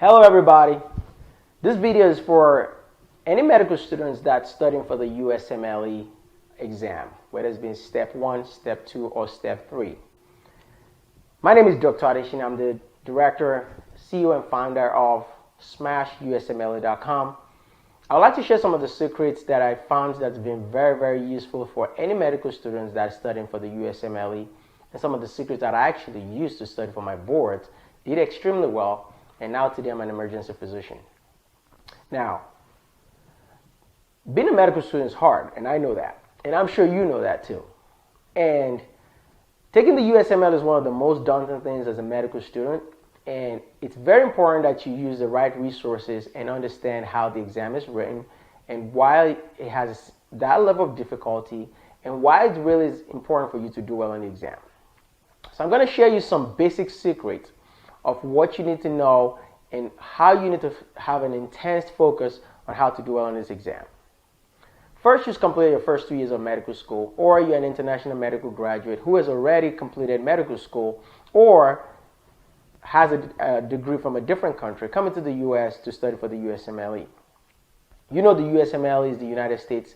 Hello everybody. This video is for any medical students that's studying for the USMLE exam, whether it's been step 1, step 2, or step 3. My name is Dr. Adesina. I'm the director, CEO, and founder of SmashUSMLE.com. I would like to share some of the secrets that I found that's been very, very useful for any medical students that are studying for the USMLE, and some of the secrets that I actually used to study for my boards, did extremely well, and now today I'm an emergency physician. Now, being a medical student is hard, and I know that, and I'm sure you know that too. And taking the USMLE is one of the most daunting things as a medical student, and it's very important that you use the right resources and understand how the exam is written and why it has that level of difficulty and why it really is important for you to do well in the exam. So I'm going to share you some basic secrets of what you need to know and how you need to have an intense focus on how to do well on this exam. First, just complete your first 2 years of medical school, or you're an international medical graduate who has already completed medical school or has a degree from a different country coming to the U.S. to study for the USMLE. You know the USMLE is the United States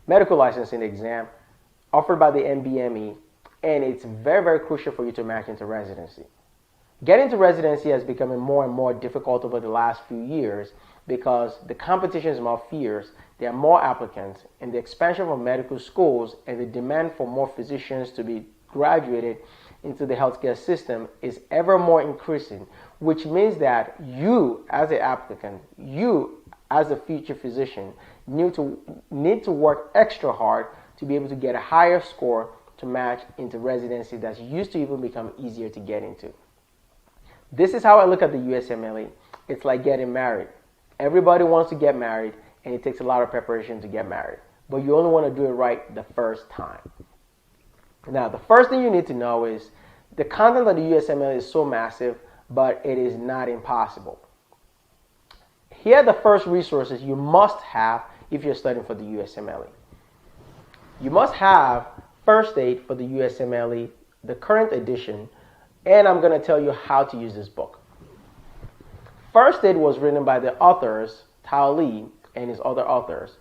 Medical Licensing Exam offered by the NBME, and it's very, very crucial for you to match into residency. Getting to residency has become more and more difficult over the last few years because the competition is more fierce, there are more applicants, and the expansion of medical schools and the demand for more physicians to be graduated into the healthcare system is ever more increasing, which means that you as an applicant, you as a future physician need to work extra hard to be able to get a higher score to match into residency that used to even become easier to get into. This is how I look at the USMLE. It's like getting married. Everybody wants to get married, and it takes a lot of preparation to get married. But you only want to do it right the first time. Now, the first thing you need to know is the content of the USMLE is so massive, but it is not impossible. Here are the first resources you must have if you're studying for the USMLE. You must have First Aid for the USMLE, the current edition, and I'm going to tell you how to use this book. First Aid was written by the authors, Tao Li and his other authors.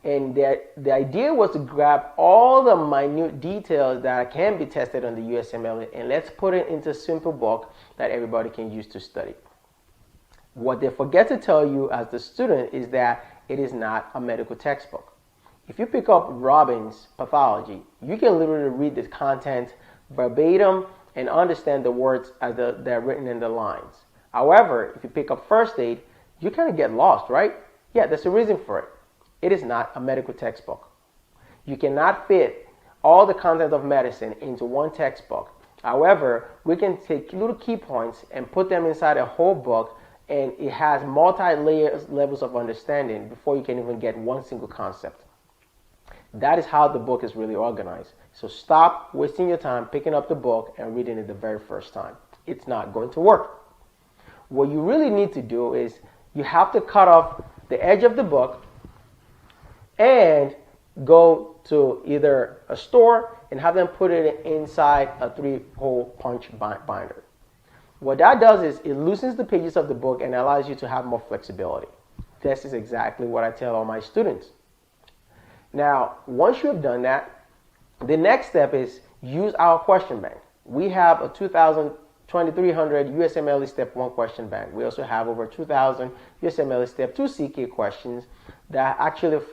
And the idea was to grab all the minute details that can be tested on the USMLE and let's put it into a simple book that everybody can use to study. What they forget to tell you as the student is that it is not a medical textbook. If you pick up Robbins' Pathology, you can literally read the content verbatim and understand the words as they're written in the lines. However, if you pick up First Aid, you kind of get lost, right? Yeah, there's a reason for it. It is not a medical textbook. You cannot fit all the content of medicine into one textbook. However, we can take little key points and put them inside a whole book, and it has multi-layers levels of understanding before you can even get one single concept. That is how the book is really organized. So stop wasting your time picking up the book and reading it the very first time. It's not going to work. What you really need to do is you have to cut off the edge of the book and go to either a store and have them put it inside a 3-hole punch binder. What that does is it loosens the pages of the book and allows you to have more flexibility. This is exactly what I tell all my students. Now, once you have done that, the next step is use our question bank. We have a 2,300 USMLE Step 1 question bank. We also have over 2,000 USMLE Step 2 CK questions that actually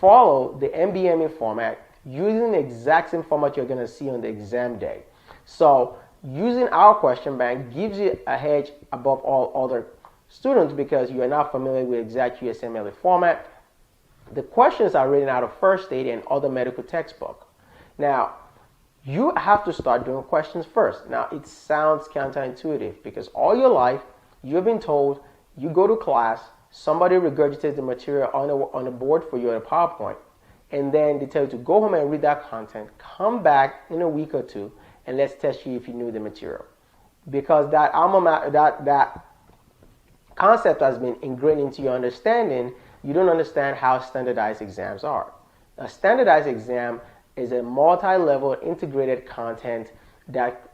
follow the NBME format using the exact same format you're going to see on the exam day. So using our question bank gives you a hedge above all other students because you are not familiar with exact USMLE format. The questions are written out of First Aid and other medical textbook. Now, you have to start doing questions first. Now, it sounds counterintuitive because all your life, you've been told you go to class, somebody regurgitates the material on a board for you at a PowerPoint, and then they tell you to go home and read that content, come back in a week or two, and let's test you if you knew the material. Because that concept has been ingrained into your understanding, you don't understand how standardized exams are. A standardized exam is a multi-level integrated content that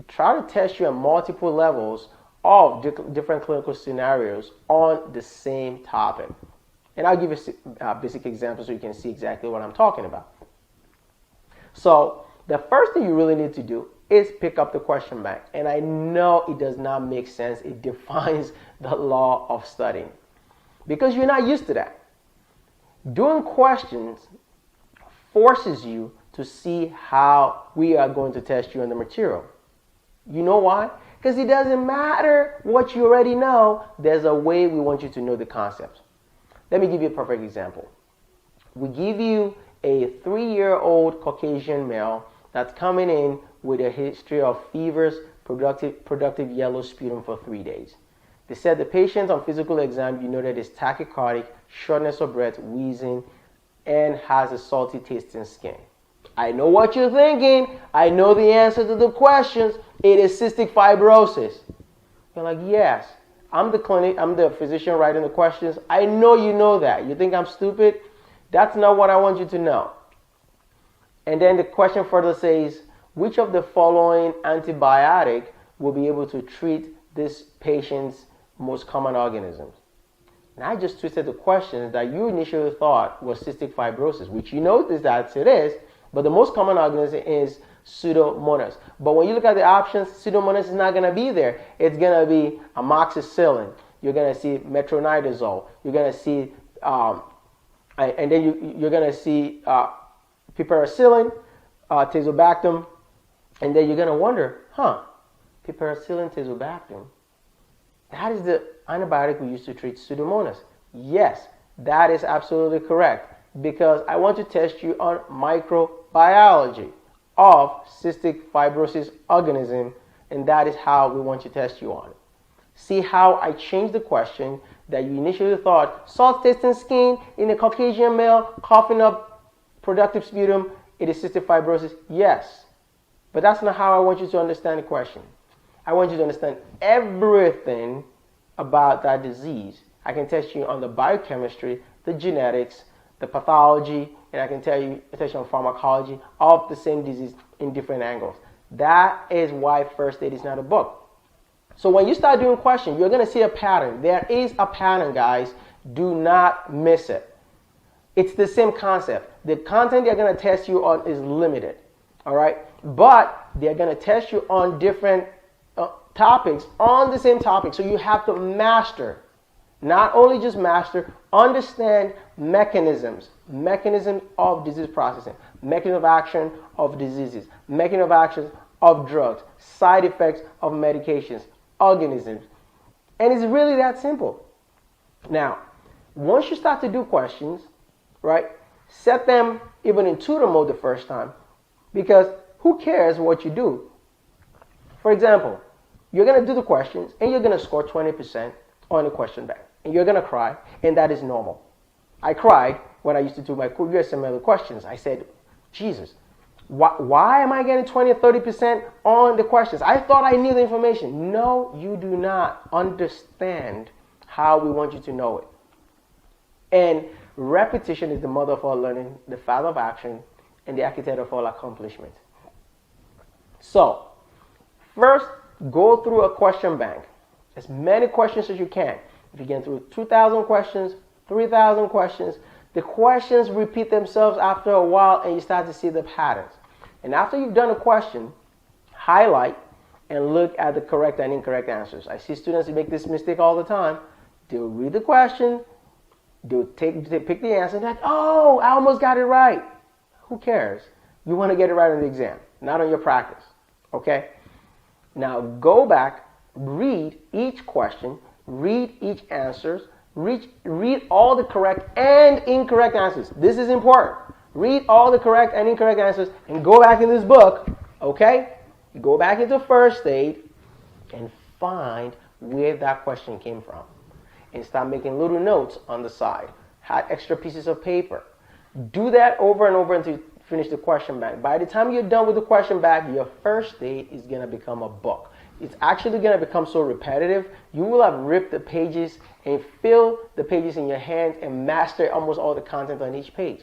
try to test you at multiple levels of different clinical scenarios on the same topic. And I'll give you a basic example so you can see exactly what I'm talking about. So the first thing you really need to do is pick up the question bank. And I know it does not make sense. It defines the law of studying because you're not used to that. Doing questions forces you to see how we are going to test you on the material. You know why? Because it doesn't matter what you already know. There's a way we want you to know the concepts. Let me give you a perfect example. We give you a 3-year-old Caucasian male that's coming in with a history of fevers, productive yellow sputum for 3 days. They said the patient on physical exam, you know that is tachycardic, shortness of breath, wheezing, and has a salty tasting skin. I know what you're thinking. I know the answer to the questions. It is cystic fibrosis. You're like, yes. I'm the physician writing the questions. I know you know that. You think I'm stupid? That's not what I want you to know. And then the question further says, which of the following antibiotic will be able to treat this patient's most common organisms? And I just twisted the question that you initially thought was cystic fibrosis, which you know that it is, but the most common organism is Pseudomonas. But when you look at the options, Pseudomonas is not going to be there. It's going to be amoxicillin. You're going to see metronidazole. You're going to see, and then you're going to see piperacillin, tazobactam, and then you're going to wonder, piperacillin, tazobactam, that is the antibiotic we use to treat Pseudomonas. Yes, that is absolutely correct, because I want to test you on microbiology of cystic fibrosis organism, and that is how we want to test you on. See how I changed the question that you initially thought, salt tasting skin in a Caucasian male, coughing up productive sputum, it is cystic fibrosis? Yes. But that's not how I want you to understand the question. I want you to understand everything about that disease. I can test you on the biochemistry, the genetics, the pathology, and I can test you on pharmacology of the same disease in different angles. That is why first aid is not a book. So when you start doing questions, you're going to see a pattern. There is a pattern, guys. Do not miss it. It's the same concept. The content they're going to test you on is limited, all right? But they're going to test you on different topics on the same topic. So you have to master, not only just master, understand mechanisms of disease processing, mechanism of action of diseases, mechanism of action of drugs, side effects of medications, organisms. And it's really that simple. Now, once you start to do questions, right, set them even in tutor mode the first time, because who cares what you do? For example, you're going to do the questions and you're going to score 20% on the question bank. And you're going to cry, and that is normal. I cried when I used to do my USMLE questions. I said, Jesus, why am I getting 20 or 30% on the questions? I thought I knew the information. No, you do not understand how we want you to know it. And repetition is the mother of all learning, the father of action, and the architect of all accomplishment. So, first, go through a question bank. As many questions as you can. If you get through 2,000 questions, 3,000 questions, the questions repeat themselves after a while and you start to see the patterns. And after you've done a question, highlight and look at the correct and incorrect answers. I see students who make this mistake all the time. They'll read the question, they pick the answer, and like, oh, I almost got it right. Who cares? You want to get it right on the exam, not on your practice. Okay? Now go back, read each question, read each answer, read all the correct and incorrect answers. This is important. Read all the correct and incorrect answers and go back in this book, okay? Go back into first aid and find where that question came from. And start making little notes on the side. Have extra pieces of paper. Do that over and over until you finish the question bank. By the time you're done with the question bank, your first aid is going to become a book. It's actually going to become so repetitive, you will have ripped the pages and fill the pages in your hands and master almost all the content on each page.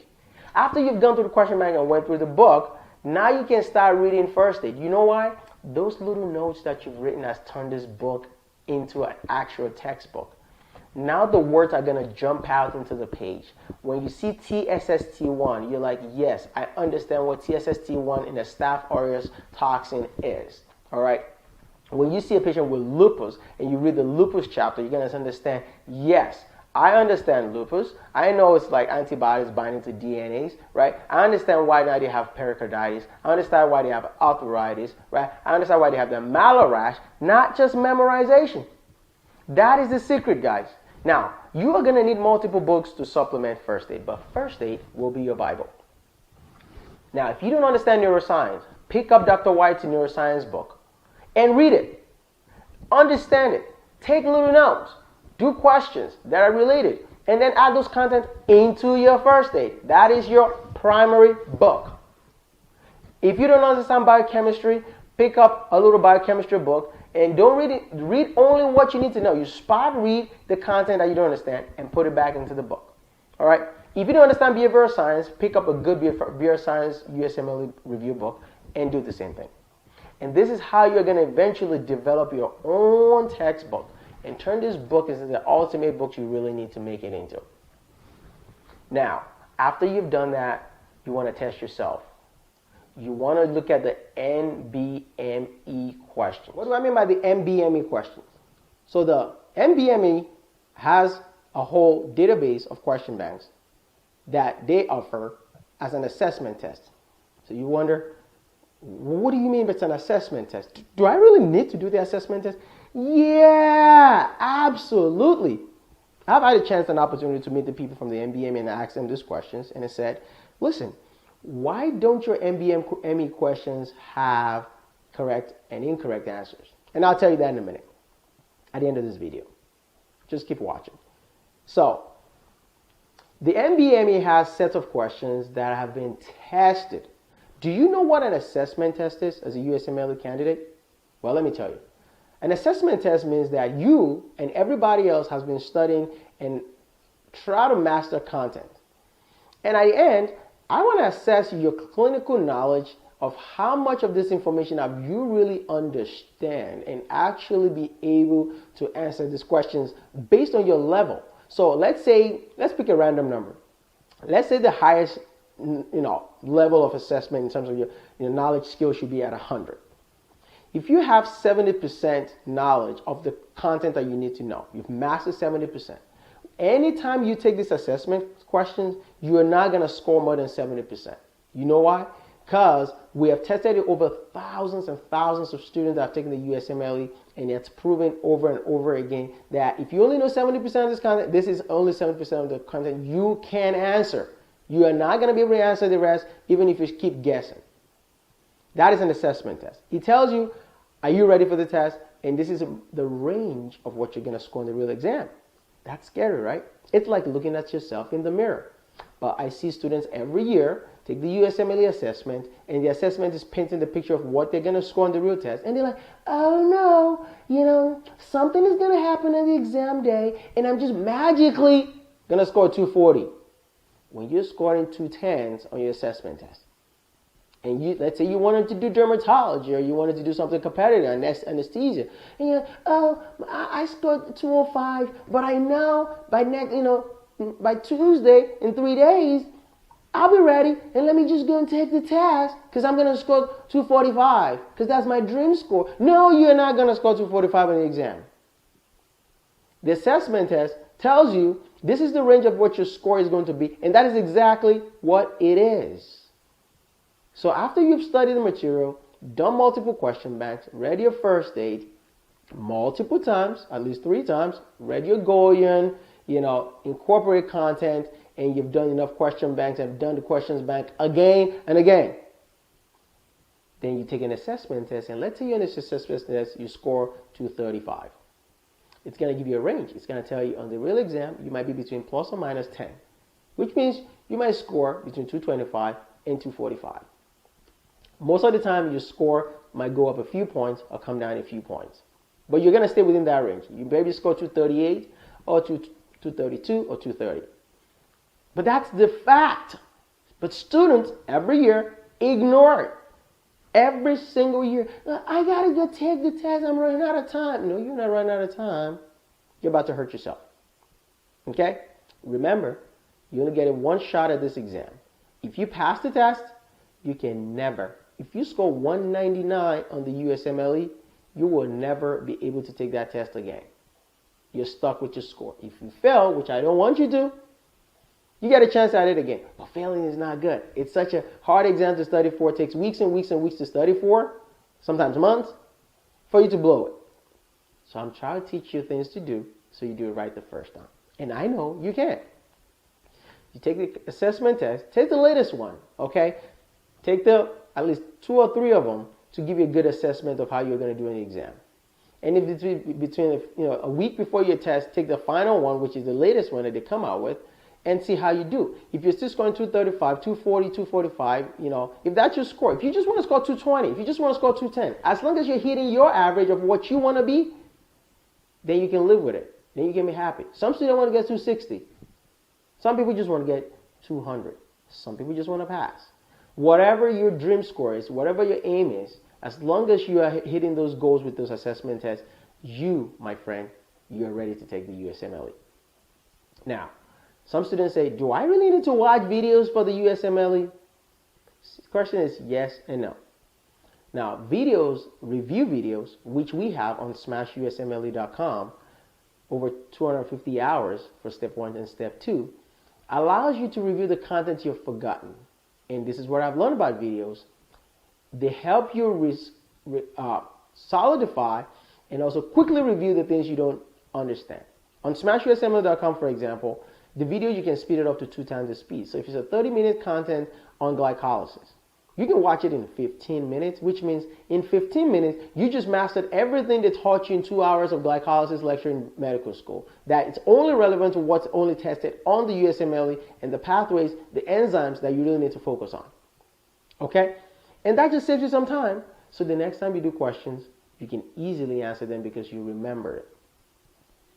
After you've gone through the question bank and went through the book, now you can start reading first aid. You know why? Those little notes that you've written has turned this book into an actual textbook. Now the words are going to jump out into the page. When you see TSST1, you're like, yes, I understand what TSST1 in the Staph aureus toxin is. All right. When you see a patient with lupus and you read the lupus chapter, you're going to understand, yes, I understand lupus. I know it's like antibodies binding to DNAs, right? I understand why now they have pericarditis. I understand why they have arthritis, right? I understand why they have the malarash, not just memorization. That is the secret, guys. Now, you are going to need multiple books to supplement first aid, but first aid will be your Bible. Now, if you don't understand neuroscience, pick up Dr. White's neuroscience book and read it. Understand it. Take little notes. Do questions that are related, and then add those content into your first aid. That is your primary book. If you don't understand biochemistry, pick up a little biochemistry book and don't read it. Read only what you need to know. You spot read the content that you don't understand and put it back into the book. All right. If you don't understand behavioral science, pick up a good behavioral science USMLE review book and do the same thing. And this is how you're going to eventually develop your own textbook and turn this book into the ultimate book you really need to make it into. Now, after you've done that, you want to test yourself. You want to look at the NBME questions. What do I mean by the NBME questions? So the NBME has a whole database of question banks that they offer as an assessment test. So you wonder, what do you mean it's an assessment test? Do I really need to do the assessment test? Yeah, absolutely. I've had a chance and opportunity to meet the people from the NBME and ask them these questions, and I said, listen, why don't your NBME questions have correct and incorrect answers? And I'll tell you that in a minute at the end of this video. Just keep watching. So, the NBME has sets of questions that have been tested. Do you know what an assessment test is as a USMLE candidate? Well, let me tell you. An assessment test means that you and everybody else has been studying and try to master content. And at the end, I want to assess your clinical knowledge of how much of this information have you really understand and actually be able to answer these questions based on your level. So let's pick a random number. Let's say the highest level of assessment in terms of your knowledge skill should be at 100. If you have 70% knowledge of the content that you need to know, you've mastered 70%. Anytime you take these assessment questions, you are not going to score more than 70%. You know why? Because we have tested it over thousands and thousands of students that have taken the USMLE, and it's proven over and over again that if you only know 70% of this content, this is only 70% of the content you can answer. You are not going to be able to answer the rest, even if you keep guessing. That is an assessment test. It tells you, are you ready for the test? And this is the range of what you're going to score in the real exam. That's scary, right? It's like looking at yourself in the mirror. But I see students every year take the USMLE assessment, and the assessment is painting the picture of what they're going to score on the real test. And they're like, oh no, something is going to happen on the exam day, and I'm just magically going to score 240. When you're scoring 210s on your assessment test, and let's say you wanted to do dermatology or you wanted to do something competitive, anesthesia, and you're like, oh, I scored 205, but I know by Tuesday in 3 days, I'll be ready, and let me just go and take the test because I'm going to score 245 because that's my dream score. No, you're not going to score 245 in the exam. The assessment test tells you this is the range of what your score is going to be, and that is exactly what it is. So after you've studied the material, done multiple question banks, read your first aid multiple times, at least 3 times, read your Goyen, incorporate content, and you've done enough question banks and done the questions bank again and again. Then you take an assessment test, and let's say in this assessment test you score 235. It's going to give you a range. It's going to tell you on the real exam you might be between plus or minus 10, which means you might score between 225 and 245. Most of the time your score might go up a few points or come down a few points. But you're going to stay within that range. You maybe score 238 or 232 or 230. But that's the fact. But students every year ignore it. Every single year, I gotta go take the test, I'm running out of time. No, you're not running out of time. You're about to hurt yourself. Okay? Remember, you only get one shot at this exam. If you pass the test, you can never, if you score 199 on the USMLE, you will never be able to take that test again. You're stuck with your score. If you fail, which I don't want you to, you get a chance at it again. But failing is not good. It's such a hard exam to study for. It takes weeks and weeks and weeks to study for, sometimes months, for you to blow it. So I'm trying to teach you things to do so you do it right the first time. And I know you can. You take the assessment test, take the latest one, okay? Take at least 2 or 3 of them to give you a good assessment of how you're going to do in the exam. And if it's between a week before your test, take the final one, which is the latest one that they come out with, and see how you do. If you're still scoring 235, 240, 245, if that's your score, if you just want to score 220, if you just want to score 210, as long as you're hitting your average of what you want to be, then you can live with it. Then you can be happy. Some students want to get 260. Some people just want to get 200. Some people just want to pass. Whatever your dream score is, whatever your aim is, as long as you are hitting those goals with those assessment tests, you, my friend, you are ready to take the USMLE. Now, some students say, do I really need to watch videos for the USMLE? The question is yes and no. Now, review videos, which we have on smashusmle.com, over 250 hours for step 1 and step 2, allows you to review the content you've forgotten. And this is what I've learned about videos. They help you solidify and also quickly review the things you don't understand. On smashusmle.com, for example, the video, you can speed it up to 2 times the speed. So if it's a 30-minute content on glycolysis, you can watch it in 15 minutes, which means in 15 minutes, you just mastered everything they taught you in 2 hours of glycolysis lecture in medical school. That it's only relevant to what's only tested on the USMLE and the pathways, the enzymes that you really need to focus on. Okay? And that just saves you some time. So the next time you do questions, you can easily answer them because you remember it.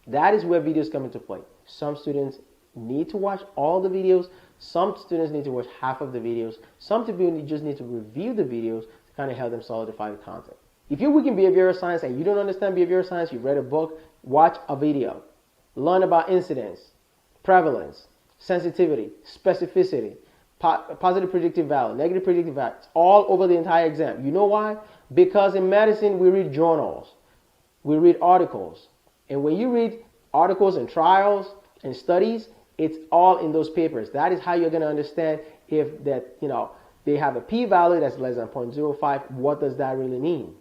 That is where videos come into play. Some students need to watch all the videos. Some students need to watch half of the videos. Some people just need to review the videos to kind of help them solidify the content. If you're weak in behavioral science and you don't understand behavioral science, you've read a book, watch a video. Learn about incidence, prevalence, sensitivity, specificity, positive predictive value, negative predictive value. It's all over the entire exam. You know why? Because in medicine, we read journals. We read articles. And when you read articles and trials and studies, it's all in those papers. That is how you're going to understand if they have a p-value that's less than 0.05. What does that really mean?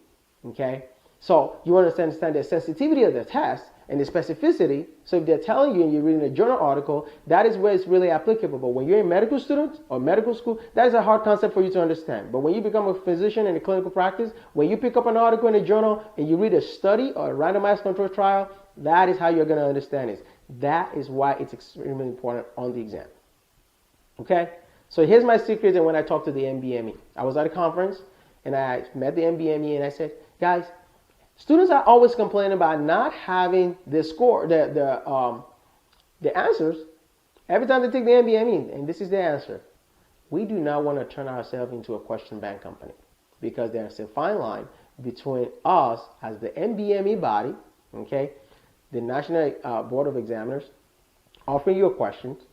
Okay? So you want to understand the sensitivity of the test and the specificity. So if they're telling you and you're reading a journal article, that is where it's really applicable. But when you're a medical student or medical school, that is a hard concept for you to understand. But when you become a physician in a clinical practice, when you pick up an article in a journal and you read a study or a randomized controlled trial, that is how you're going to understand it. That is why it's extremely important on the exam. Okay? So here's my secret. And when I talked to the MBME, I was at a conference and I met the MBME and I said, guys, students are always complaining about not having the score, the answers every time they take the MBME. And this is the answer. We do not want to turn ourselves into a question bank company because there's a fine line between us as the MBME body, okay, the National Board of Examiners, offering you questions,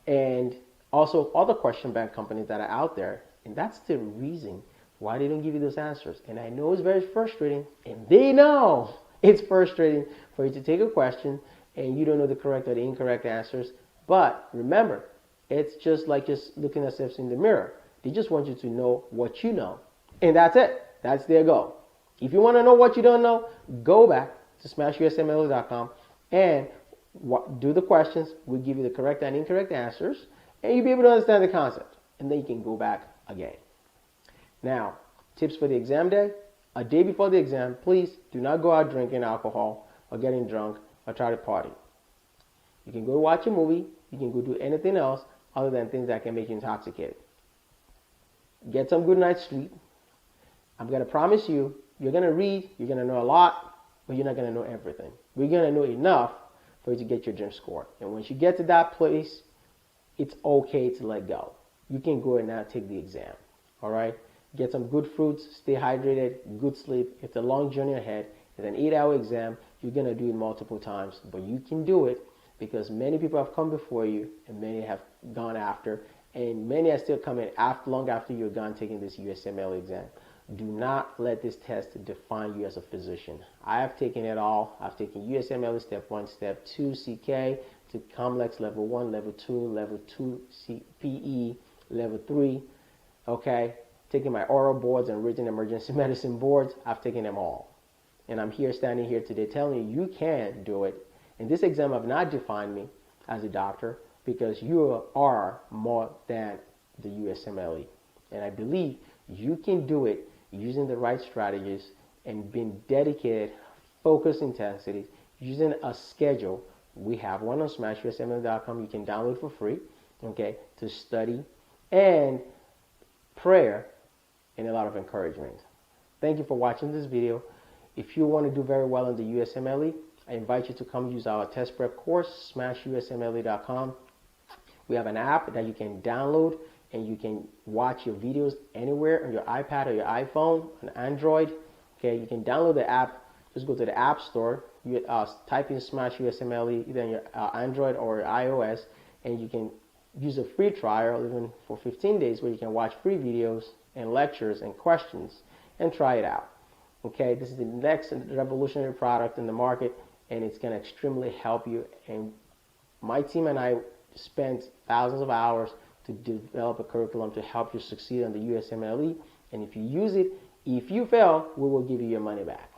and also other question bank companies that are out there. And that's the reason why they don't give you those answers. And I know it's very frustrating, and they know it's frustrating for you to take a question and you don't know the correct or the incorrect answers. But remember, it's just like just looking at yourself in the mirror. They just want you to know what you know. And that's it. That's their goal. If you want to know what you don't know, go back to smashusmle.com and do the questions. We'll give you the correct and incorrect answers, and you'll be able to understand the concept. And then you can go back again. Now, tips for the exam day. A day before the exam, please do not go out drinking alcohol or getting drunk or try to party. You can go watch a movie. You can go do anything else other than things that can make you intoxicated. Get some good night's sleep. I'm going to promise you, you're going to read, you're going to know a lot, but you're not going to know everything. We're going to know enough for you to get your dream score. And once you get to that place, it's okay to let go. You can go and now take the exam. All right? get some good fruits, stay hydrated, good sleep. It's a long journey ahead. It's an 8-hour exam. You're going to do it multiple times, but you can do it because many people have come before you and many have gone after, and many are still coming after, long after you're gone taking this USMLE exam. Do not let this test define you as a physician. I have taken it all. I've taken USMLE Step 1, Step 2 CK, to complex Level 1, Level 2, Level 2 PE, Level 3, okay? Taking my oral boards and written emergency medicine boards. I've taken them all. And I'm here standing here today telling you can do it. And this exam have not defined me as a doctor because you are more than the USMLE. And I believe you can do it using the right strategies and being dedicated, focused intensity, using a schedule. We have one on smashusmle.com you can download for free, okay, to study, and prayer and a lot of encouragement. Thank you for watching this video. If you want to do very well in the USMLE, I invite you to come use our test prep course, smashusmle.com. We have an app that you can download and you can watch your videos anywhere on your iPad or your iPhone, on Android. Okay, you can download the app. Just go to the App Store. You type in Smash USMLE either on your Android or iOS, and you can use a free trial even for 15 days where you can watch free videos and lectures and questions and try it out. Okay, this is the next revolutionary product in the market, and it's going to extremely help you. And my team and I spent thousands of hours to develop a curriculum to help you succeed on the USMLE. And if you use it, if you fail, we will give you your money back.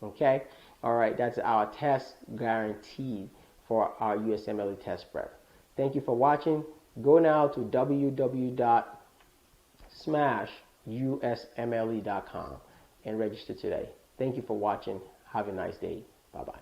Okay? All right, that's our test guarantee for our USMLE test prep. Thank you for watching. Go now to www.smashusmle.com and register today. Thank you for watching. Have a nice day. Bye-bye.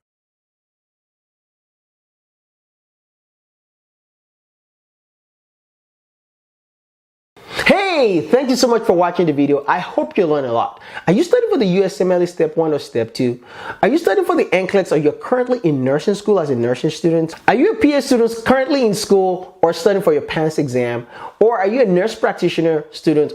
Hey, thank you so much for watching the video. I hope you learned a lot. Are you studying for the USMLE Step 1 or Step 2? Are you studying for the NCLEX, or you're currently in nursing school as a nursing student? Are you a PA student currently in school or studying for your PANCE exam? Or are you a nurse practitioner student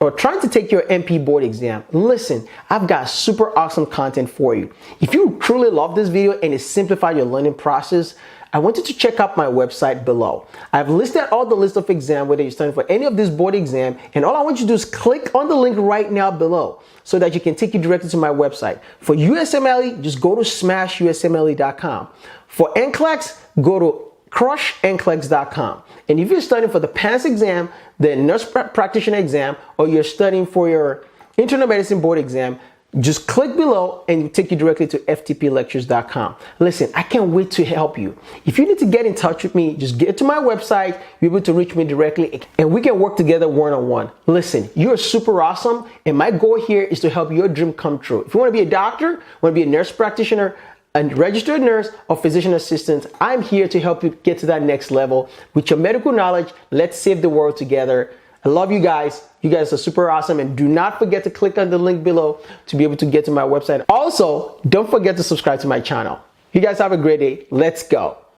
or trying to take your NP board exam? Listen, I've got super awesome content for you. If you truly love this video and it simplified your learning process, I want you to check out my website below. I've listed all the list of exams, whether you're studying for any of this board exam, and all I want you to do is click on the link right now below so that you can take you directly to my website. For USMLE, just go to smashusmle.com. For NCLEX, go to crushnclex.com. And if you're studying for the PANCE exam, the nurse practitioner exam, or you're studying for your internal medicine board exam, just click below and it'll take you directly to ftplectures.com. Listen, I can't wait to help you. If you need to get in touch with me, just get to my website, you're able to reach me directly, and we can work together one-on-one. Listen, you're super awesome, and my goal here is to help your dream come true. If you want to be a doctor, want to be a nurse practitioner, a registered nurse, or physician assistant, I'm here to help you get to that next level. With your medical knowledge, let's save the world together. I love you guys. You guys are super awesome. And do not forget to click on the link below to be able to get to my website. Also, don't forget to subscribe to my channel. You guys have a great day. Let's go.